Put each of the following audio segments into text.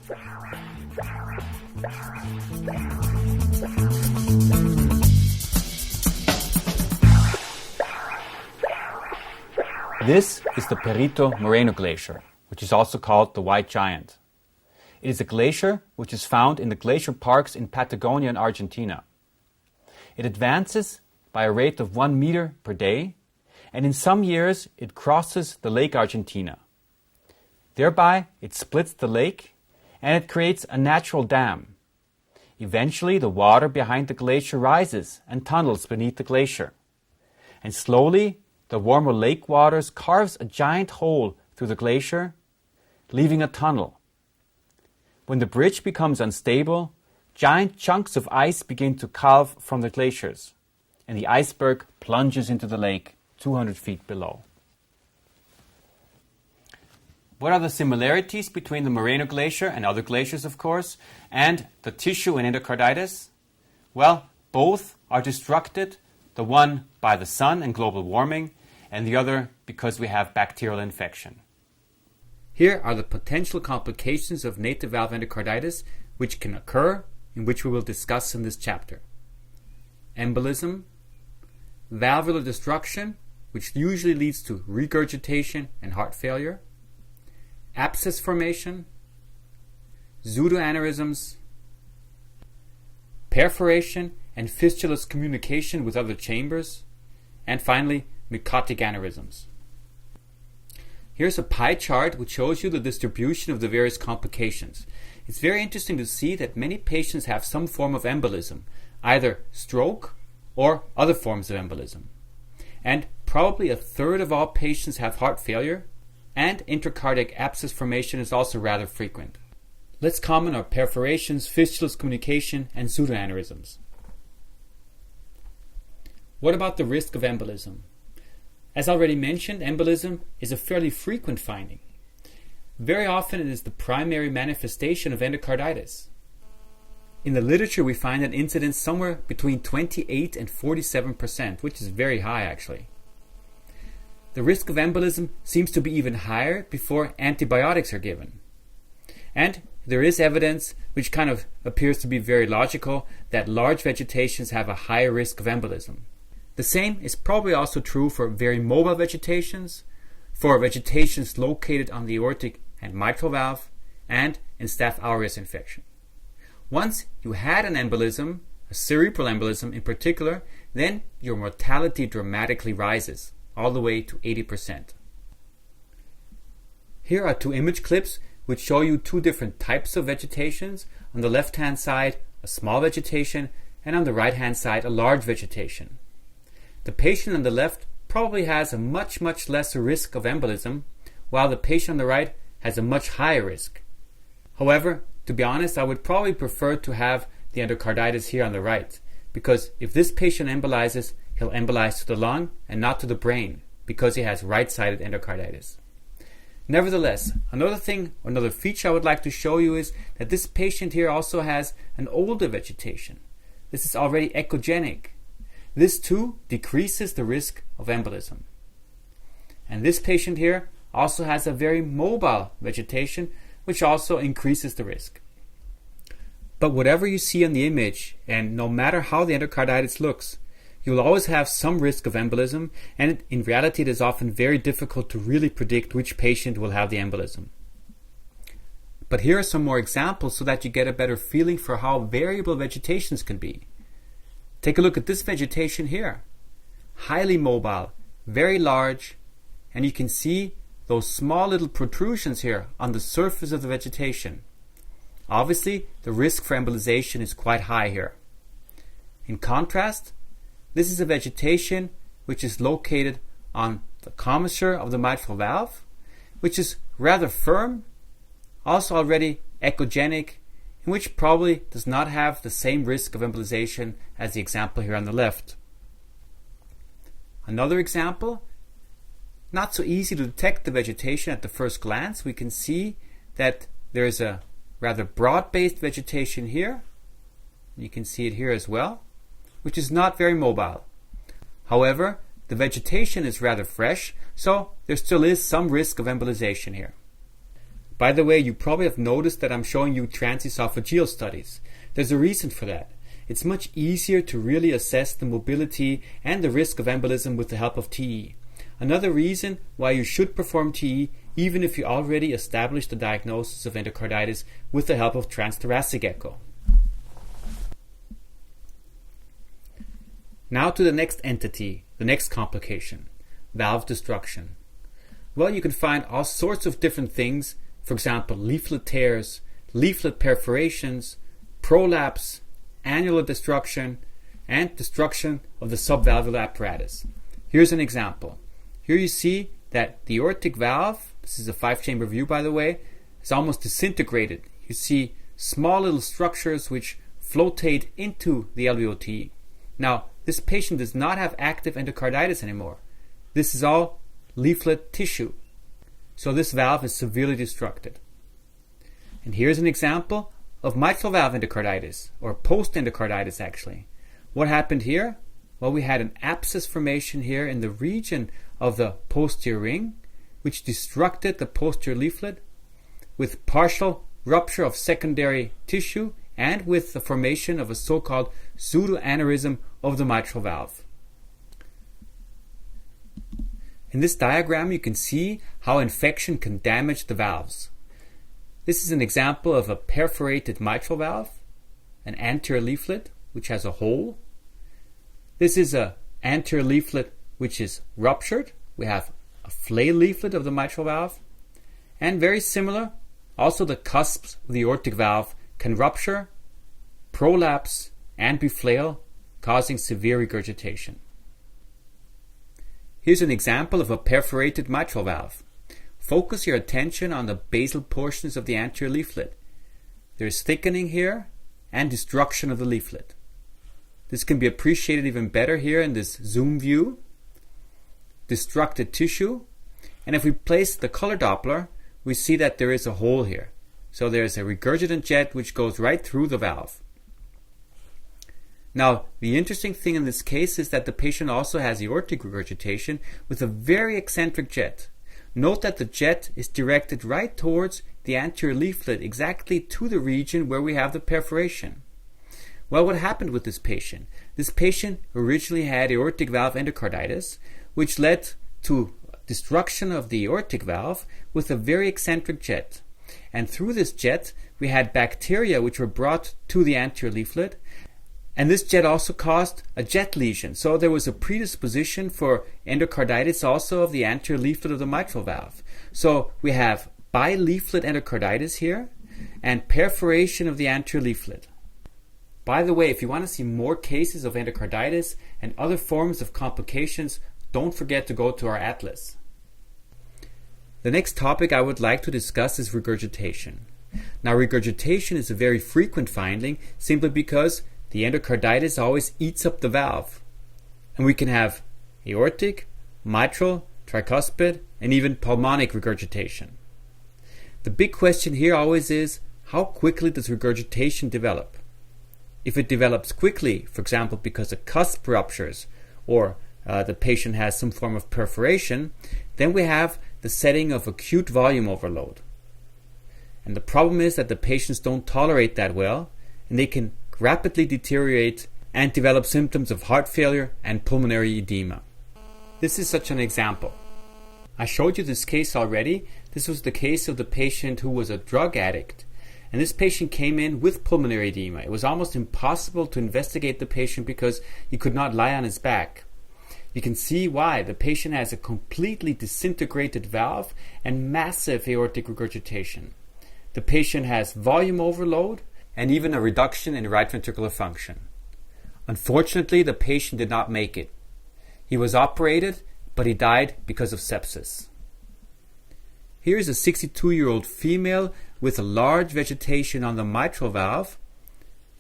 This is the Perito Moreno Glacier, which is also called the White Giant. It is a glacier which is found in the glacier parks in Patagonia and Argentina. It advances by a rate of 1 meter per day, and in some years it crosses the Lake Argentina. Thereby it splits the lake and it creates a natural dam. Eventually the water behind the glacier rises and tunnels beneath the glacier. And slowly the warmer lake waters carves a giant hole through the glacier, leaving a tunnel. When the bridge becomes unstable, giant chunks of ice begin to calve from the glaciers, and the iceberg plunges into the lake 200 feet below. What are the similarities between the Moreno Glacier and other glaciers, of course, and the tissue in endocarditis? Well, both are destructed, the one by the sun and global warming, and the other because we have bacterial infection. Here are the potential complications of native valve endocarditis which can occur and which we will discuss in this chapter. Embolism, valvular destruction, which usually leads to regurgitation and heart failure, abscess formation, pseudoaneurysms, perforation and fistulous communication with other chambers, and finally, mycotic aneurysms. Here's a pie chart which shows you the distribution of the various complications. It's very interesting to see that many patients have some form of embolism, either stroke or other forms of embolism. And probably a third of all patients have heart failure, and intracardiac abscess formation is also rather frequent. Let's comment on perforations, fistulous communication, and pseudoaneurysms. What about the risk of embolism? As already mentioned, embolism is a fairly frequent finding. Very often it is the primary manifestation of endocarditis. In the literature we find an incidence somewhere between 28 and 47%, which is very high actually. The risk of embolism seems to be even higher before antibiotics are given. And there is evidence, which kind of appears to be very logical, that large vegetations have a higher risk of embolism. The same is probably also true for very mobile vegetations, for vegetations located on the aortic and mitral valve, and in Staph aureus infection. Once you had an embolism, a cerebral embolism in particular, then your mortality dramatically rises, all the way to 80%. Here are two image clips which show you two different types of vegetations. On the left-hand side, a small vegetation, and on the right-hand side, a large vegetation. The patient on the left probably has a much lesser risk of embolism, while the patient on the right has a much higher risk. However, to be honest, I would probably prefer to have the endocarditis here on the right, because if this patient embolizes, he'll embolize to the lung and not to the brain, because he has right-sided endocarditis. Nevertheless, another feature I would like to show you is that this patient here also has an older vegetation. This is already echogenic. This too decreases the risk of embolism. And this patient here also has a very mobile vegetation, which also increases the risk. But whatever you see on the image, and no matter how the endocarditis looks, you will always have some risk of embolism, and in reality it is often very difficult to really predict which patient will have the embolism. But here are some more examples so that you get a better feeling for how variable vegetations can be. Take a look at this vegetation here. Highly mobile, very large, and you can see those small little protrusions here on the surface of the vegetation. Obviously, the risk for embolization is quite high here. In contrast, this is a vegetation which is located on the commissure of the mitral valve, which is rather firm, also already echogenic, and which probably does not have the same risk of embolization as the example here on the left. Another example, not so easy to detect the vegetation at the first glance. We can see that there is a rather broad-based vegetation here. You can see it here as well, which is not very mobile. However, the vegetation is rather fresh, so there still is some risk of embolization here. By the way, you probably have noticed that I'm showing you transesophageal studies. There's a reason for that. It's much easier to really assess the mobility and the risk of embolism with the help of TE. Another reason why you should perform TE even if you already established the diagnosis of endocarditis with the help of transthoracic echo. Now to the next entity, the next complication, valve destruction. Well, you can find all sorts of different things, for example, leaflet tears, leaflet perforations, prolapse, annular destruction, and destruction of the subvalvular apparatus. Here's an example. Here you see that the aortic valve, this is a 5-chamber view by the way, is almost disintegrated. You see small little structures which flotate into the LVOT. Now, this patient does not have active endocarditis anymore. This is all leaflet tissue. So this valve is severely destructed. And here's an example of mitral valve endocarditis, or post-endocarditis actually. What happened here? Well, we had an abscess formation here in the region of the posterior ring, which destructed the posterior leaflet with partial rupture of secondary tissue and with the formation of a so-called pseudoaneurysm of the mitral valve. In this diagram, you can see how infection can damage the valves. This is an example of a perforated mitral valve, an anterior leaflet which has a hole. This is an anterior leaflet which is ruptured. We have a flail leaflet of the mitral valve. And very similar, also the cusps of the aortic valve can rupture, prolapse, and be flail, causing severe regurgitation. Here's an example of a perforated mitral valve. Focus your attention on the basal portions of the anterior leaflet. There is thickening here and destruction of the leaflet. This can be appreciated even better here in this zoom view. Destructed tissue. And if we place the color Doppler, we see that there is a hole here. So there is a regurgitant jet which goes right through the valve. Now, the interesting thing in this case is that the patient also has aortic regurgitation with a very eccentric jet. Note that the jet is directed right towards the anterior leaflet, exactly to the region where we have the perforation. Well, what happened with this patient? This patient originally had aortic valve endocarditis, which led to destruction of the aortic valve with a very eccentric jet. And through this jet, we had bacteria which were brought to the anterior leaflet. And this jet also caused a jet lesion. So there was a predisposition for endocarditis also of the anterior leaflet of the mitral valve. So we have bileaflet endocarditis here and perforation of the anterior leaflet. By the way, if you want to see more cases of endocarditis and other forms of complications, don't forget to go to our atlas. The next topic I would like to discuss is regurgitation. Now, regurgitation is a very frequent finding simply because the endocarditis always eats up the valve. And we can have aortic, mitral, tricuspid, and even pulmonic regurgitation. The big question here always is, how quickly does regurgitation develop? If it develops quickly, for example because a cusp ruptures or the patient has some form of perforation, then we have the setting of acute volume overload. And the problem is that the patients don't tolerate that well, and they can rapidly deteriorate and develop symptoms of heart failure and pulmonary edema. This is such an example. I showed you this case already. This was the case of the patient who was a drug addict. And this patient came in with pulmonary edema. It was almost impossible to investigate the patient because he could not lie on his back. You can see why. The patient has a completely disintegrated valve and massive aortic regurgitation. The patient has volume overload and even a reduction in right ventricular function. Unfortunately, the patient did not make it. He was operated, but he died because of sepsis. Here is a 62-year-old female with a large vegetation on the mitral valve,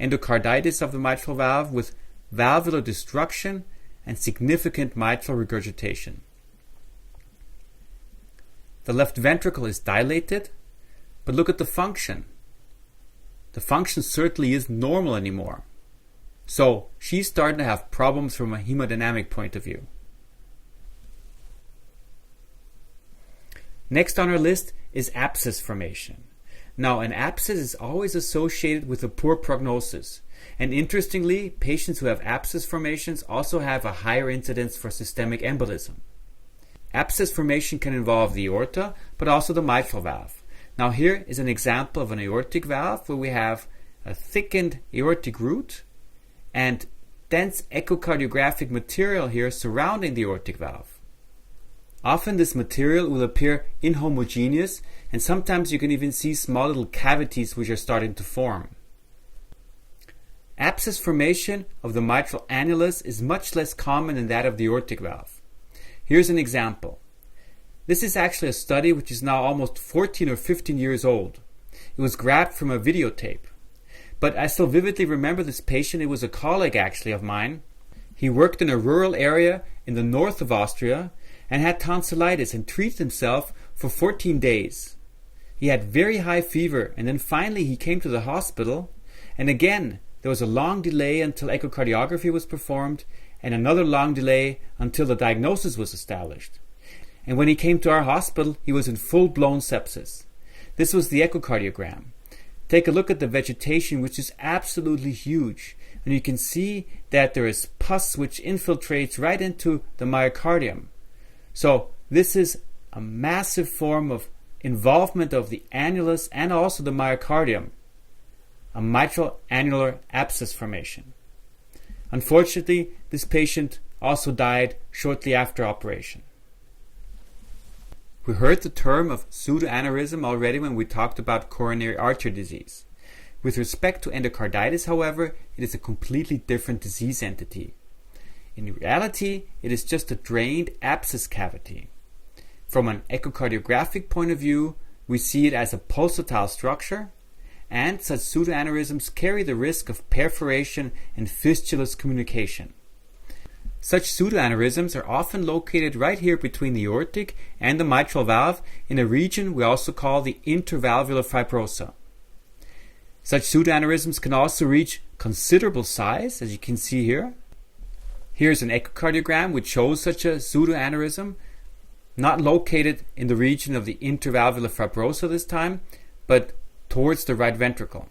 endocarditis of the mitral valve with valvular destruction and significant mitral regurgitation. The left ventricle is dilated, but look at the function. The function certainly isn't normal anymore. So she's starting to have problems from a hemodynamic point of view. Next on our list is abscess formation. Now, an abscess is always associated with a poor prognosis. And interestingly, patients who have abscess formations also have a higher incidence for systemic embolism. Abscess formation can involve the aorta, but also the mitral valve. Now, here is an example of an aortic valve where we have a thickened aortic root and dense echocardiographic material here surrounding the aortic valve. Often this material will appear inhomogeneous, and sometimes you can even see small little cavities which are starting to form. Abscess formation of the mitral annulus is much less common than that of the aortic valve. Here's an example. This is actually a study which is now almost 14 or 15 years old. It was grabbed from a videotape. But I still vividly remember this patient. It was a colleague actually of mine. He worked in a rural area in the north of Austria and had tonsillitis and treated himself for 14 days. He had very high fever, and then finally he came to the hospital, and again there was a long delay until echocardiography was performed and another long delay until the diagnosis was established. And when he came to our hospital, he was in full-blown sepsis. This was the echocardiogram. Take a look at the vegetation, which is absolutely huge. And you can see that there is pus which infiltrates right into the myocardium. So this is a massive form of involvement of the annulus and also the myocardium, a mitral annular abscess formation. Unfortunately, this patient also died shortly after operation. We heard the term of pseudoaneurysm already when we talked about coronary artery disease. With respect to endocarditis, however, it is a completely different disease entity. In reality, it is just a drained abscess cavity. From an echocardiographic point of view, we see it as a pulsatile structure, and such pseudoaneurysms carry the risk of perforation and fistulous communication. Such pseudoaneurysms are often located right here between the aortic and the mitral valve in a region we also call the intervalvular fibrosa. Such pseudoaneurysms can also reach considerable size, as you can see here. Here's an echocardiogram which shows such a pseudoaneurysm, not located in the region of the intervalvular fibrosa this time, but towards the right ventricle.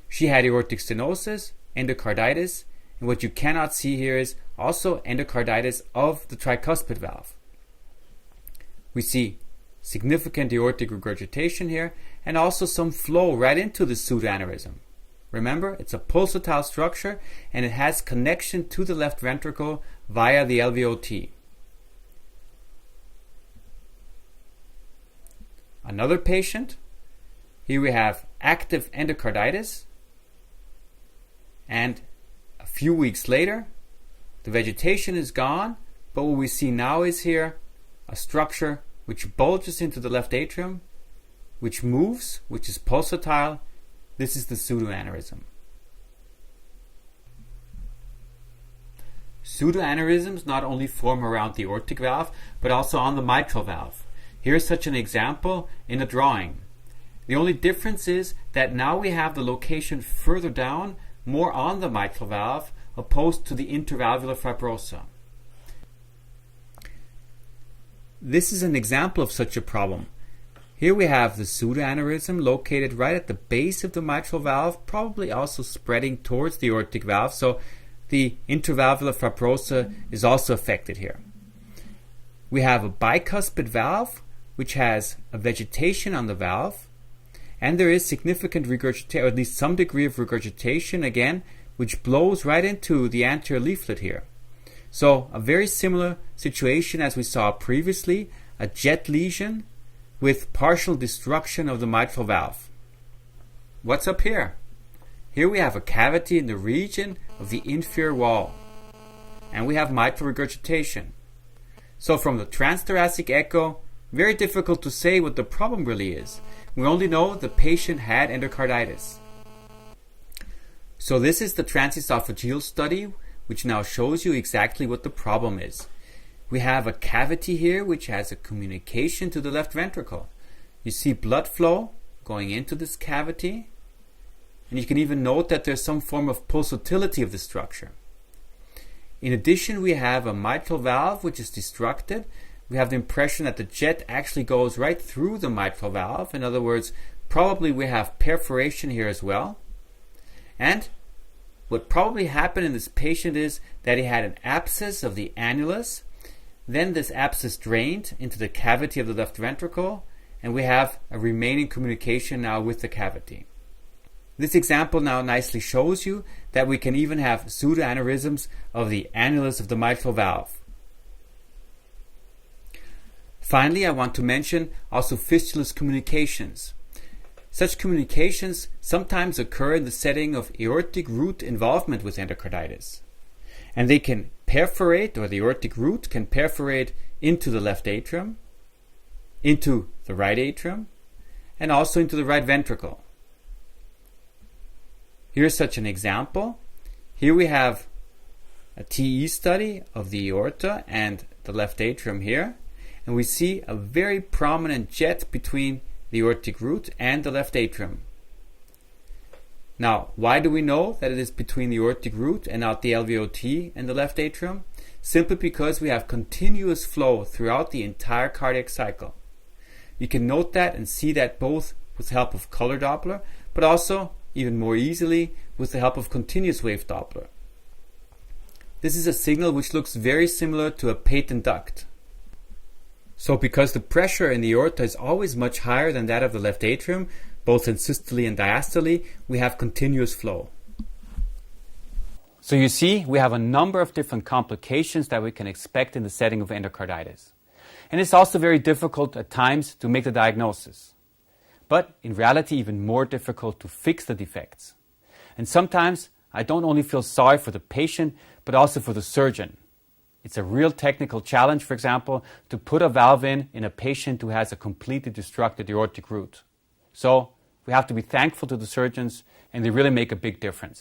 She had aortic stenosis, endocarditis, and what you cannot see here is also endocarditis of the tricuspid valve. We see significant aortic regurgitation here and also some flow right into the pseudoaneurysm. Remember, it's a pulsatile structure and it has connection to the left ventricle via the LVOT. Another patient. Here we have active endocarditis, and a few weeks later, the vegetation is gone, but what we see now is here a structure which bulges into the left atrium, which moves, which is pulsatile. This is the pseudoaneurysm. Pseudoaneurysms not only form around the aortic valve, but also on the mitral valve. Here's such an example in a drawing. The only difference is that now we have the location further down, more on the mitral valve, opposed to the intervalvular fibrosa. This is an example of such a problem. Here we have the pseudoaneurysm located right at the base of the mitral valve, probably also spreading towards the aortic valve, so the intervalvular fibrosa is also affected here. We have a bicuspid valve, which has a vegetation on the valve, and there is significant regurgitation, or at least some degree of regurgitation, again, which blows right into the anterior leaflet here. So a very similar situation as we saw previously, a jet lesion with partial destruction of the mitral valve. What's up here? Here we have a cavity in the region of the inferior wall, and we have mitral regurgitation. So from the transthoracic echo, very difficult to say what the problem really is. We only know the patient had endocarditis. So this is the transesophageal study, which now shows you exactly what the problem is. We have a cavity here which has a communication to the left ventricle. You see blood flow going into this cavity, and you can even note that there's some form of pulsatility of the structure. In addition, we have a mitral valve which is destructed, we have the impression that the jet actually goes right through the mitral valve. In other words, probably we have perforation here as well. And what probably happened in this patient is that he had an abscess of the annulus. Then this abscess drained into the cavity of the left ventricle, and we have a remaining communication now with the cavity. This example now nicely shows you that we can even have pseudoaneurysms of the annulus of the mitral valve. Finally, I want to mention also fistulous communications. Such communications sometimes occur in the setting of aortic root involvement with endocarditis. And they can perforate, or the aortic root can perforate into the left atrium, into the right atrium, and also into the right ventricle. Here's such an example. Here we have a TE study of the aorta and the left atrium here, and we see a very prominent jet between the aortic root and the left atrium. Now, why do we know that it is between the aortic root and not the LVOT and the left atrium? Simply because we have continuous flow throughout the entire cardiac cycle. You can note that and see that both with the help of color Doppler, but also even more easily with the help of continuous wave Doppler. This is a signal which looks very similar to a patent duct. So because the pressure in the aorta is always much higher than that of the left atrium, both in systole and diastole, we have continuous flow. So you see, we have a number of different complications that we can expect in the setting of endocarditis. And it's also very difficult at times to make the diagnosis. But in reality, even more difficult to fix the defects. And sometimes I don't only feel sorry for the patient, but also for the surgeon. It's a real technical challenge, for example, to put a valve in a patient who has a completely destructed aortic root. So we have to be thankful to the surgeons, and they really make a big difference.